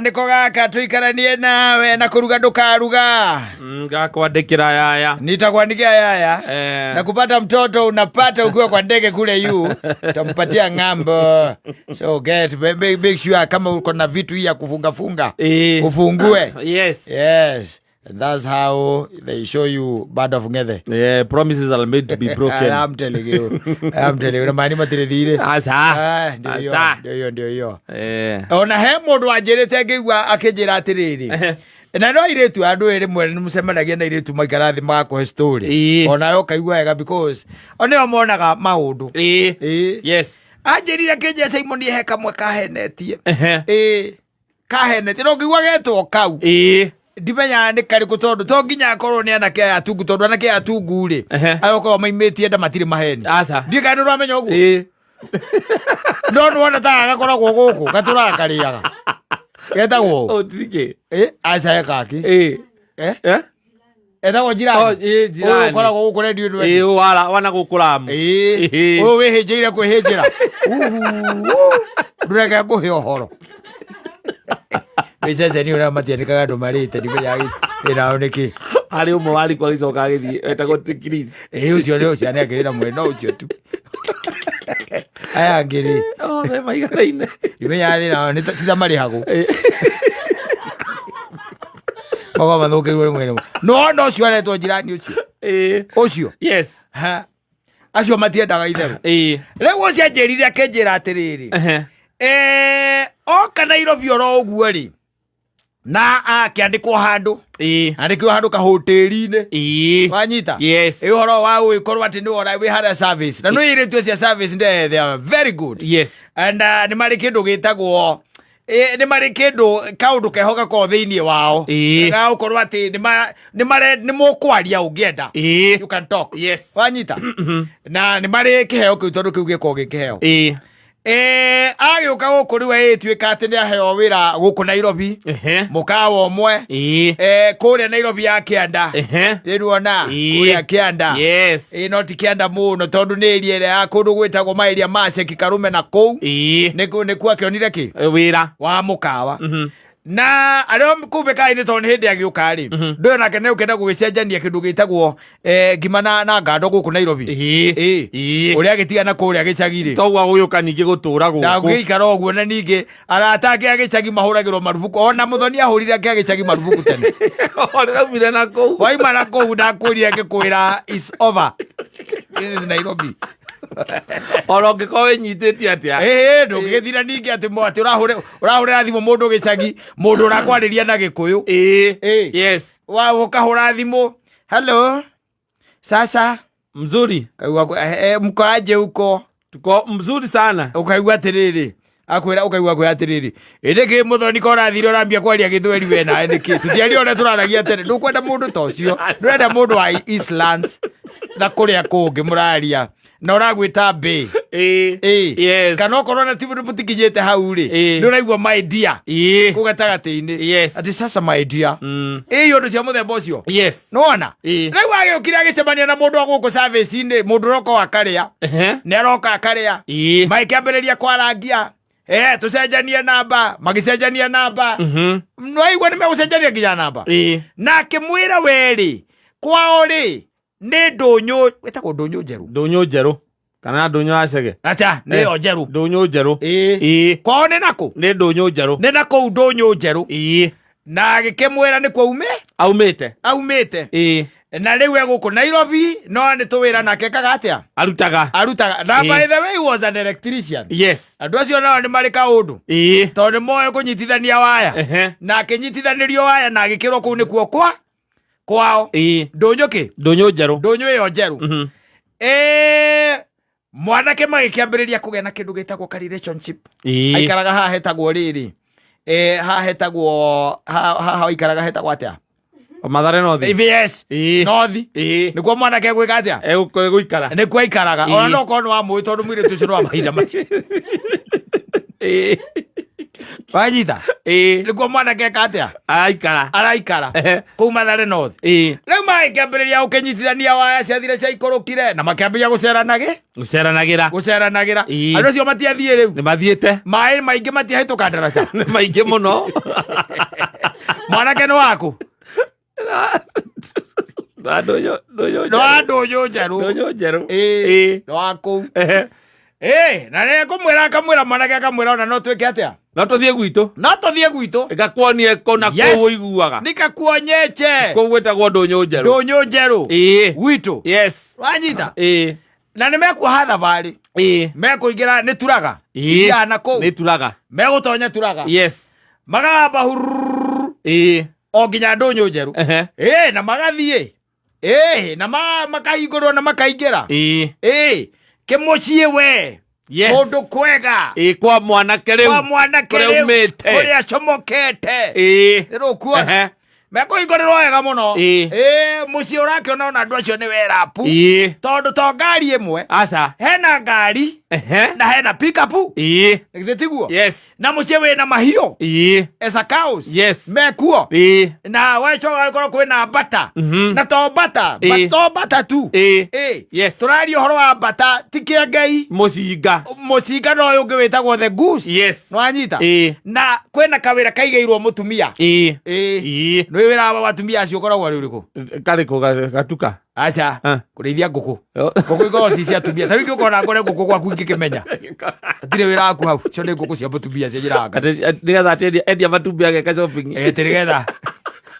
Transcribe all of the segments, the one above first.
niko gaka tuikaranie nawe na kuruga ndukaruga. Ngakwandikira yaya. Nitakuandikia yaya. Na kupata mtoto unapata ukiwa kwa ndege kule yu. Utampatia ng'ambo. So get make sure kama uko na vitu hii ya kufunga ufungue. Yes. And that's how they show you Band of Ng'ethe. Yeah, promises are made to be broken. I'm telling you. Unamani matirithire. Asa. Ndio hiyo. Ona he mundu anjirite ngigwa akijira atiriri. Na no iretu andu eri mwere musemanagia na iretu maikarathi makuhe story. Ona yo kaigwa wega because ona monaga maundu. Yes. Anjirire kije Simon he kamwe kahenetie. Kahenetie no ngigwa getwo kau. Ndimenya ni kariku tondu to nginya akorwo ni anake atungu tondu anake atungu ri ayokorwo maimetie nda matiri maheni ndi kana uramenya uguo no wona ta agakoragwo guku gaturakariaga getagwo otike aca kaki etagwo jirani jirani ukoragwo guku redio ndu wana gukuramu uyu wihinjire kwihinjira ndureke nguhe uhoro Wejaje ni ora matiandikaga andu marite ndimenya ira oneki ari umwe wari kwa gicoka agithii etagwo Chris ucio ni ucio ni angirira mwena ucio tu aya ngiri the maigaraine ndimenya thina ni tita marihagu baba mathukirwe mwena no ucio aretwo jirani ucio ucio yes acio matiendaga itheru riu ucio anjirire akenjira atiriri oka Nairobi oro uguo ri na akiandikwo handu andikwo handu kahoteri-ini wanyita uhoro wa uikorwo ati ni ora we had a service na no ire tu cia service they are very good and ni mari kindu gitagwo ni mari kindu kaundu kehoka ko thiini wao ga ukorwo ati ni mukwaria ungienda you can talk wanyita na ni mari kiheo kiu tondu kiu giko gikiheo agioka guku riwe ituika ati ni aheo wira guku Nairobi mukawa umwe kuria Nairobi ya Kianda ndiruona kuria Kianda no ti Kianda muno tondu ni iriere ya kundu gwitagwo mairia mace Kikarume na kou ni kwa kionire ki wira wa mukawa na ario kubeka ni tondu hindi agiuka ri ndo nake ne ukenda gugicenjania kindu gitagwo ngimana na ngando guku Nairobi uria gitiga na kuria gicagiri togwa guyuka ningi gutura guku na gikara oguo na ningi aratake agicagi mahuragirwo marubuku ona muthoni ahurire ake agicagi marubuku tene ora mira na kou waima na kou ndakuria ngikwira is over is Nairobi oro ngikowe nyiteti atia ndungithira ningi ati mo ati urahurira thimu mundu gicagi mundu urakwariria na gikuyu yes wa ukahura thimu hello sasa mzuri kaigwa mkaje huko tuko mzuri sana ukaigwa atiriri akwira ukaigwa kwa atiriri ndiki muthoni ko rathire urambia kwaria githweri we na ndiki tutiari ona turaragia tene ndukwenda mundu tocio ndurenda mundu wa Eastlands na kuria kungi muraria na uragwita be yes kana okorwo na timu mutikinyete hau ri ni uraigwa my dear kugatagati-ini ati sasa my dear undu cia muthemba ucio nona riu agiukire agicemania na mundu aguku service-ini mundu roko akaria ni aroka akaria maikiambiriria kwarangia tucenjanie namba magicenjania namba nwaigua ni megucenjania nginya namba na akimwira weri kwao ri ni ndunyu wetagwo ndunyu njeru kana ndunyu acege acha ni njeru ndunyu njeru kwao ni naku ni ndunyu njeru ni naku ndunyu njeru na agikimwira ni kwa aumite na riu eguku Nairobi no ni tuwira nake kagatia arutaga na by the way he was an electrician andu acio nao ni mari kaundu tondu moe kunyitithania waya na akinyitithanirio waya na agikirwo kuu ni kuo kwao ndunyu iyo njeru mwanake magikiambiriria kugena kindu gitagwo ka relationship aikaraga haha hetagwo riri haha hetagwo haha aikaraga hetagwo atia Mathare North yes North nikuo mwanake gwika atia guikara nikuo aikaraga ona no kono wa mwi tondu mwire tucio no mahinda macio wanyita nikuo mwanake katia araikara kuu Mathare North riu magĩkĩambĩrĩria gũkĩnyitithania waya ciathire cia ikũrũkire na makĩambĩrĩria gũceranagira andũ acio matiathiĩ rĩu nĩ mathiĩte maĩ maingĩ matiahĩtũka ndaraca nĩ maingĩ mũno mwanake nĩ waku ndũyũ njerũ nĩ waku na nĩ kũmwĩra akamwĩra mwanake akamwĩra ona no twĩke atĩa no tũthiĩ gwitũ ĩgakuonie kona kũu iguaga nĩkakuonyeche kũu gwĩtagwo ndũnyũ njerũ gwitũ wanyita na nĩ mekuoha thabarĩ mekũingĩra nĩ turaga iana kũu nĩ turaga megũtonya turaga magamba hururu o nginya ndũnyũ njerũ na magathiĩ na makahingũrwo na makaingĩra kĩmuciĩ we mũndũ kwega kwa mwanake rĩu kũrĩa acomokete rĩu kuona mekũhingũrĩrwo wega mũno mũciĩ ũrakĩona ona andũ acio nĩ werapu tondũ to ngari ĩmwe hena ngari na hena pikapu tiguo na mũciĩ wĩna mahiũ cows mekuo na wecoga gũkorwo kwĩna mbata na to mbata tu tũraria ũhoro wa mbata ti kĩengei mũcinga no ũyũ ũngĩ wĩtagwo the goose nĩwanyita na kwĩna kawĩra kaigĩirwo mũtumia nĩ wĩra wa atumia acio ũkoragwo rĩ ũrĩkũ karĩkũ gatuka acha kũrĩithia ngũkũ ikoragwo ci cia atumia ta rĩngĩ ũkona ngore ngũkũ gwaku ingĩkĩmenya atirĩ wĩra waku hau cio nĩ ngũkũ cia mũtumia cienjeraga nĩgetha endia matumbĩ ageka shopping nĩgetha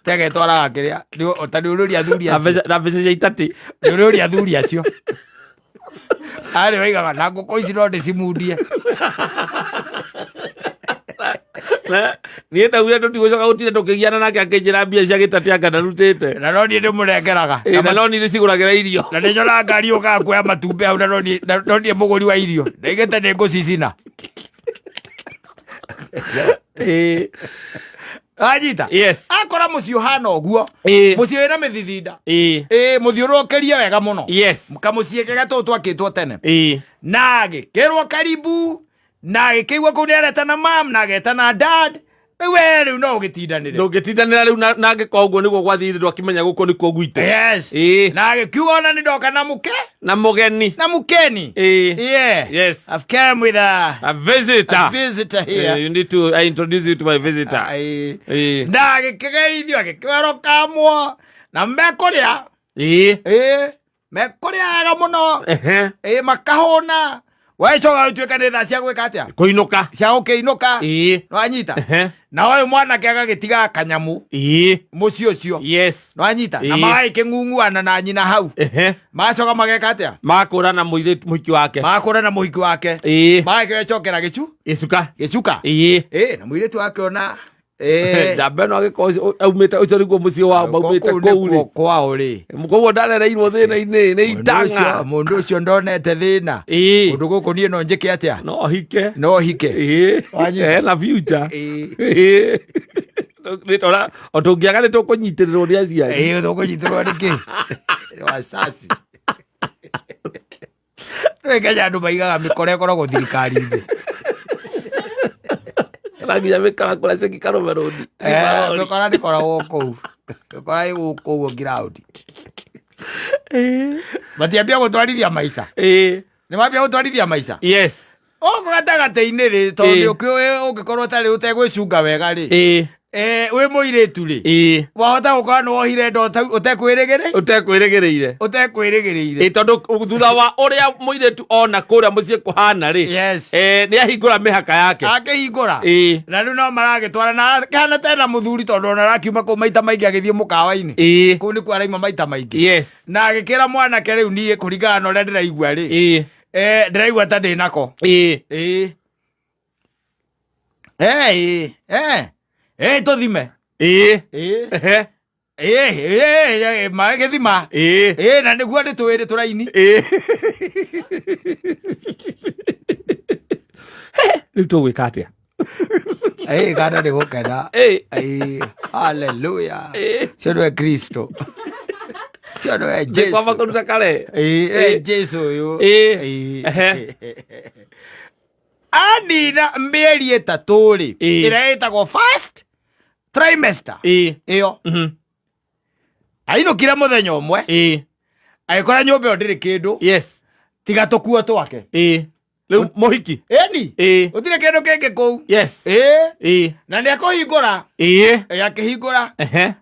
tegetwaraga kĩrĩa ta nĩ ũrũria athuri acio na mbeca cia itatĩ nĩ ũrũria athuri acio arĩ waigaga na ngũkũ ici no ndĩcimundie niĩ ndaugire tũtigũcoka gũtinde tũkĩgiana nake akĩnjĩra mbia cia gĩtatĩ anga ndarutĩte na no niĩ ndĩmũnengeraga na no niĩ ndĩcigũragĩra irio na nĩ nyonaga ngari ũkaga kuoya matumbĩ hau na no niĩ mũgũri wa irio ndaigĩte nĩ ngũcicina anyita akora mũciĩ ũhana ũguo mũciĩ wĩna mĩthithinda mũthiũrũrũkĩrie wega mũno kamũciĩ kega tũu twakĩtwo tene na agĩkĩrwo karibu na agĩkĩigua kũu nĩaretana mam na agetana dad rĩu no ũgĩtindanĩre rĩu na angĩkorwo ũguo nĩguo gwathiĩ ithuĩ twakĩmenya gũkũ nĩkuo gwitũ na agĩkiuga ona nĩ ndoka na mũkeni I've come with a visitor here. You need to introduce you to my visitor. Na agĩkĩgeithio agĩkĩgarũkamwo na mekũrĩa wega mũno makahũna wecoga gũtuĩka nĩ thaa cia gwĩka atĩa kũinũka cia gũkĩinũka nĩwanyita na ũyũ mwanake agagĩtiga kanyamu mũciĩ ũcio nĩwanyita na magagĩkĩng'ung'uana na nyina hau magacoka mageka atĩa magakũrana mũhiki wake magagĩcokera gĩcuka na mũirĩtu akĩona njamba ĩno agĩkorwo aumĩte ũcio nĩguo mũciĩ wao maumĩte kũu kwao rĩ koguo ndarereirwo thĩna-inĩ nĩ itanga mũndũ ũcio ndonete thĩna ũndũ gũkũ niĩ no njĩke atĩa no hike hena future o tũngĩaga nĩ tũkũnyitĩrĩrwo nĩ aciari tũkũnyitĩrwo nĩkĩ wasasi nĩ Kenya andũ maigaga mĩkora ĩkoragwo thirikari-inĩ nginya mĩkora kũrĩa cĩngĩkarũme rũndi mĩkora ndĩkoragwo kũu mĩkora ĩgũkũ ũguo ground matiambia gũtwarithia maica nĩ mambia gũtwarithia maica ũguo gatagatĩ-inĩ rĩ tondũ ũngĩkorwo tarĩ ũtegwĩcunga wega rĩ wĩ mũirĩtu rĩ wahota gũkorwo nĩ wohire ndo ũtekwĩrĩgĩrĩire tondũ thutha wa ũrĩa mũirĩtu ona kũrĩa mũciĩ kũhana rĩ nĩ ahingũra mĩhaka yake akĩhingũra na rĩu no maragĩtwara na kĩhana tena mũthuri tondũ ona arakiuma kũu maita maingĩ agĩthiĩ mũkawa-inĩ kũu nĩkuo araima maita maingĩ na agĩkĩra mwanake rĩu niĩ kũringana na ũrĩa ndĩraigua rĩ ndĩraigua ta ndĩnako tũthime magĩthima na nĩguo ndĩ twĩrĩ tũraini rĩu tũgwĩka atĩa kana nĩ gũkena haleluya cio nĩwe Kristo cio nĩwe Jesu ũyũ anina mĩeri 3 rĩ ĩrĩa ĩtagwo first trimester ĩyo ainũkire mũthenya ũmwe agĩkora nyũmba ĩyo ndĩrĩ kĩndũ tiga tũkuo twake rĩu mũhiki gũtirĩ kĩndũ kĩngĩ kũu na nĩekũhingũra akĩhingũra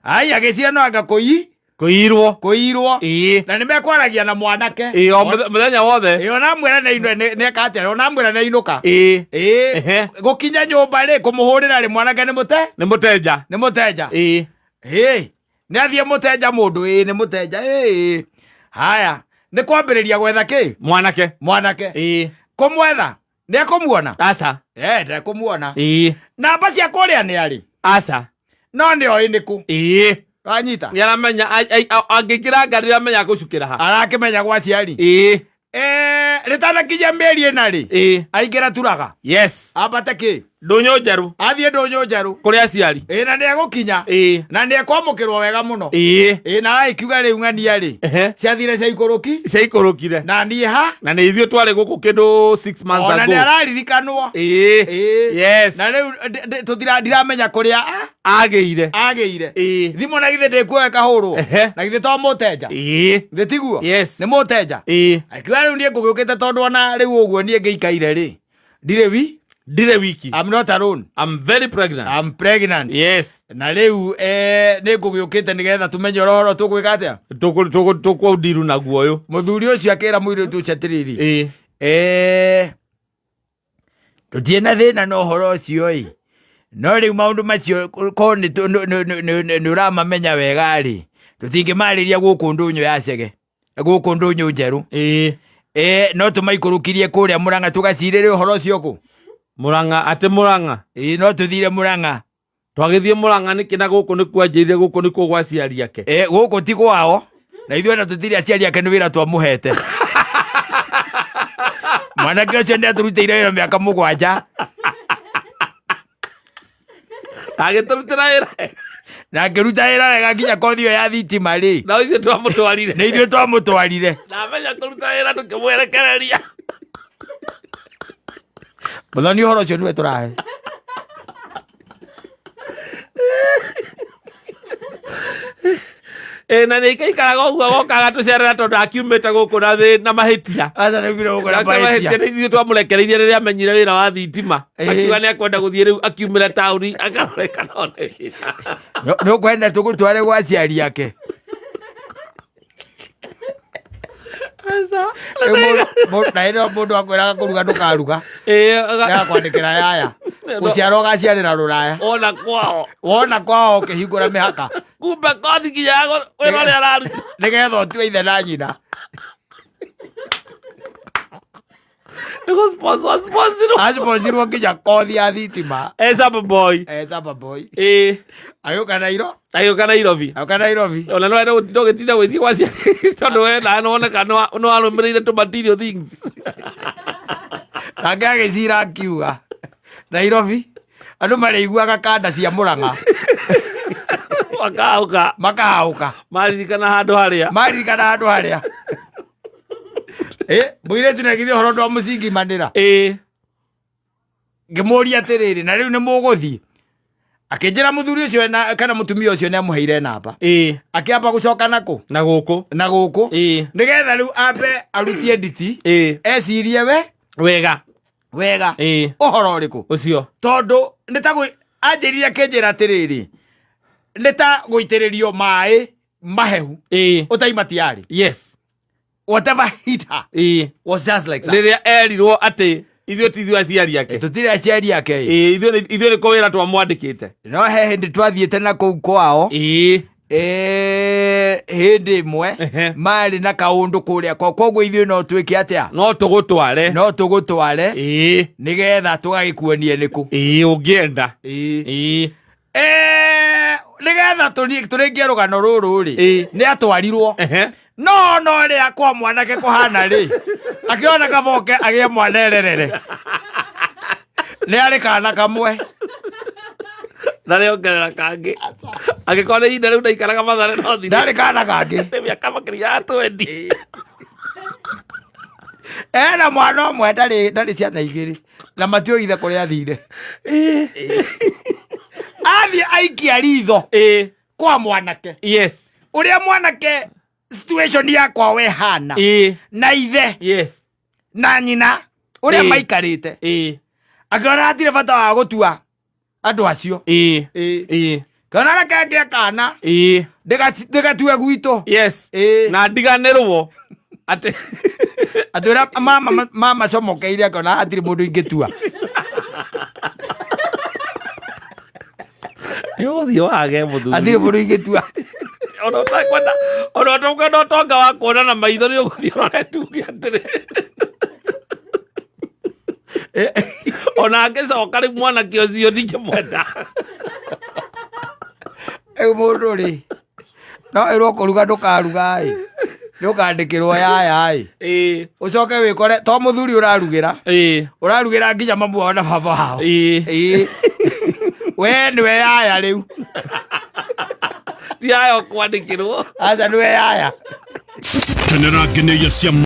ai agĩcira no anga kũirwo na nĩmekwaragia na mwanake mũthenya wothe ona mwĩra nĩeka atĩa ona mwĩra nĩainũka gũkinya nyũmba rĩ kũmũhũrĩra rĩ mwanake nĩ mũtenja nĩathiĩ mũtenja mũndũ nĩ mũtenja haya nĩ kwambĩrĩria gwetha kĩ mwanake kũmwetha nĩekũmuona ndekũmuona namba cia kũrĩa nĩ arĩ no nĩoĩ nĩkũ wanyita nĩaramenya angĩingĩra ngari nĩaramenya gũcukĩra ha arakĩmenya gwa ciari rĩtanakinya mĩeri 4 rĩ aingĩra turaga ambate kĩ ndũnyũ njerũ athiĩ ndũnyũ njerũ kũrĩa aciari na nĩegũkinya na nĩekwamũkĩrwo wega mũno na aikiuga rĩu ng'ania rĩ ciathire ciaikũrũkire na niĩ ha na nĩ ithuĩ twarĩ gũkũ kĩndũ 6 months ago ona nĩararirikanwo na rĩu ndiramenya kũrĩa agĩire thimũ na githĩ ndĩkuoya kahũrwo na githĩ to mũtenja githĩ tiguo nĩ mũtenja akiuga rĩu niĩ ngũgĩũkĩte tondũ ona rĩu ũguo niĩ ngĩikaire rĩ ndirĩ wiki I'm not alone. I'm very pregnant. I'm pregnant. Yes. Na rĩu nĩ ngũgĩũkĩte nĩgetha tũmenye ũhoro tũgwĩka atĩa tũkũndiru naguo ũyũ mũthuri ũcio akĩra mũirĩtu ũcio atĩrĩrĩ tũtirĩ na thĩna na ũhoro ũcio no rĩu maũndũ macio korwo nĩ ũramamenya wega rĩ tũtingĩmarĩria gũkũ ndũnyũ ya cege gũkũ ndũnyũ njerũ no tũmaikũrũkirie kũrĩa Mũrang'a tũgacirĩre ũhoro ũcio kũ Mũrang'a no tũthire Mũrang'a twagĩthiĩ Mũrang'a nĩkĩ na gũkũ nĩ kwanjĩrire gũkũ nĩ kũgwa aciari ake gũkũ ti kwao na ithuĩ na tũtirĩ aciari ake nĩ wĩra twamũhete mwanake ũcio nĩatũrutĩire wĩra mĩaka 7 agĩtũrutĩra wĩra na ngĩruta wĩra wega nginya kothi ĩyo ya thitima rĩ na ithuĩ twamũtwarire na ithuĩ twamũtwarire na amenya kũruta wĩra tũkĩmwerekereria mũthoni ũhoro ũcio nĩwe tũrahe na nĩikaikaraga ũguo gokaga tũcerera tondũ akiumĩte gũkũ na mahĩtia ithuĩ twamũrekereirie rĩrĩa amenyire wĩra wa thitima akiuga nĩakwenda gũthiĩ rĩu akiumĩra taũni akaroreka none wĩra nĩũkwenda tũgũtware gwa aciari ake naĩno mũndũ akwĩraga kũruga ndũkaruga agakwandĩkĩra yaya gũciara ũgaciarĩra rũraya wona kwao ũkĩhingũra mĩhaka kumbe kothi nginya wĩra ũrĩa araruta nĩgetha ũtue ithe na nyina nĩgũsponsirwo nginya kothi ya thitima Sababoy agĩũka Nairobi ona no wenda gũtinda ũgĩtinda gwĩthiĩ gwa ciari tondũ wenda nĩwoneka nĩwarũmĩrĩire tũ material things nake agĩcira akiuga Nairobi andũ marĩiguaga kanda cia Mũrang'a makahaũka maririkana handũ harĩa mũirĩtu nagithĩ ũhoro ndwa mũcingimanĩra ngĩmũria atĩrĩrĩ na rĩu nĩ mũgũthiĩ akĩnjĩra mũthuri ũcio kana mũtumia ũcio nĩamũheire namba akĩamba gũcoka na gũkũ nĩgetha rĩu ambe arutie nditi ecirie wega ũhoro ũrĩkũ ũcio tondũ anjĩrire akĩnjĩra atĩrĩrĩ nĩ ta gũitĩrĩrio maĩ mahehu ũtaimatiarĩ whatever hit her was just like that rĩrĩa erirwo atĩ ithuĩ ti aciari ake tũtirĩ aciari ake ithuĩ nĩko wĩra twamwandĩkĩte no he hĩndĩ twathiĩte na kũu kwao hĩndĩ ĩmwe marĩ na kaũndũ kũrĩa koguo ithuĩ no twĩke atĩa no tũgũtware nĩgetha tũgagĩkuonie nĩkũ ũngĩenda nĩgetha tũrĩngie rũgano rũrũ rĩ nĩ atwarirwo no rĩa kwa mwanake kũhana rĩ akĩona kaboke agĩe mwanererere nĩ arĩ kana kamwe na rĩongerera kangĩ agĩkorwo nĩ ihinda rĩu ndaikaraga Mathare no thire ndarĩ kana kangĩ mĩaka makĩria ya 20 na mwana ũmwe ndarĩ ciana igĩrĩ na matio ithe kå rä athire athiä aikia ritho kwa mwanake å rä a mwanake situation yakwa we hana na ithe na nyina å rä a maikarä te akä ona atirä bata wa gå tua andå acio kana reke ngä akana ndägatue gwitå na ndiganä rwo atä å rä a mama comokeire akona atirä må ndå ingä tua yothiä wage må thuri atirä må ndå ingä tua ona å tonga wa kuona na maitho nä å gå thiä onaretuge atä rä ona angä coka rä mwanake å cio ndingä mwenda må ndå rä no ä rwo kå ruga ndå karuga nä å kandä kä rwo yaya å coke wä kore to må thuri å rarugä ra nginya mamu wao na baba wao we nä we yaya rä u ti yaya å kwandä kä rwo aca nä we yaya Kenera ngeneia cia